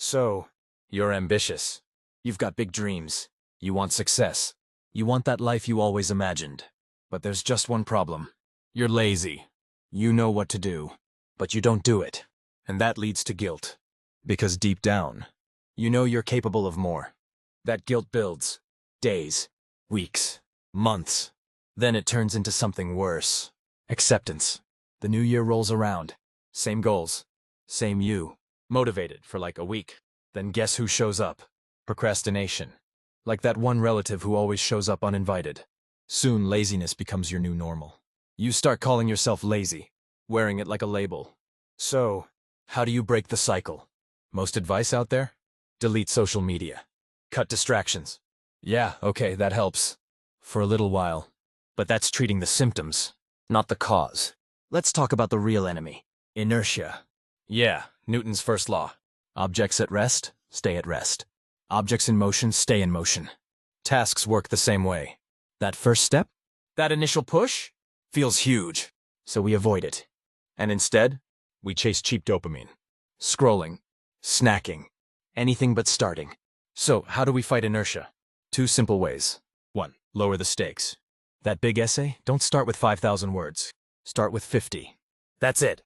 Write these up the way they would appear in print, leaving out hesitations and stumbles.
So, you're ambitious. You've got big dreams. You want success. You want that life you always imagined. But there's just one problem. You're lazy. You know what to do, but you don't do it. And that leads to guilt. Because deep down, you know you're capable of more. That guilt builds. Days, weeks, months. Then it turns into something worse. Acceptance. The new year rolls around. Same goals. Same you. Motivated for like a week. Then guess who shows up? Procrastination. Like that one relative who always shows up uninvited. Soon laziness becomes your new normal. You start calling yourself lazy, wearing it like a label. So, how do you break the cycle? Most advice out there? Delete social media. Cut distractions. Yeah, okay, that helps. For a little while. But that's treating the symptoms, not the cause. Let's talk about the real enemy. Inertia. Yeah, Newton's first law. Objects at rest, stay at rest. Objects in motion, stay in motion. Tasks work the same way. That first step, that initial push, feels huge, so we avoid it. And instead, we chase cheap dopamine. Scrolling, snacking, anything but starting. So, how do we fight inertia? 2 simple ways. 1. Lower the stakes. That big essay, don't start with 5,000 words. Start with 50. That's it.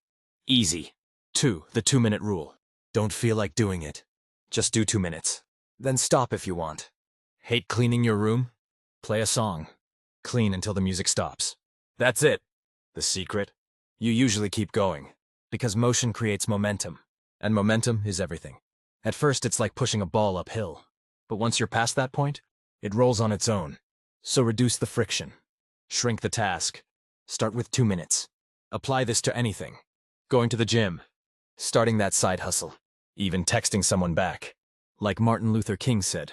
Easy. 2. The 2-minute rule. Don't feel like doing it. Just do 2 minutes. Then stop if you want. Hate cleaning your room? Play a song. Clean until the music stops. That's it. The secret? You usually keep going. Because motion creates momentum. And momentum is everything. At first, it's like pushing a ball uphill. But once you're past that point, it rolls on its own. So reduce the friction. Shrink the task. Start with 2 minutes. Apply this to anything. Going to the gym. Starting that side hustle. Even texting someone back. Like Martin Luther King said,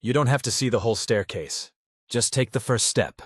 you don't have to see the whole staircase. Just take the first step.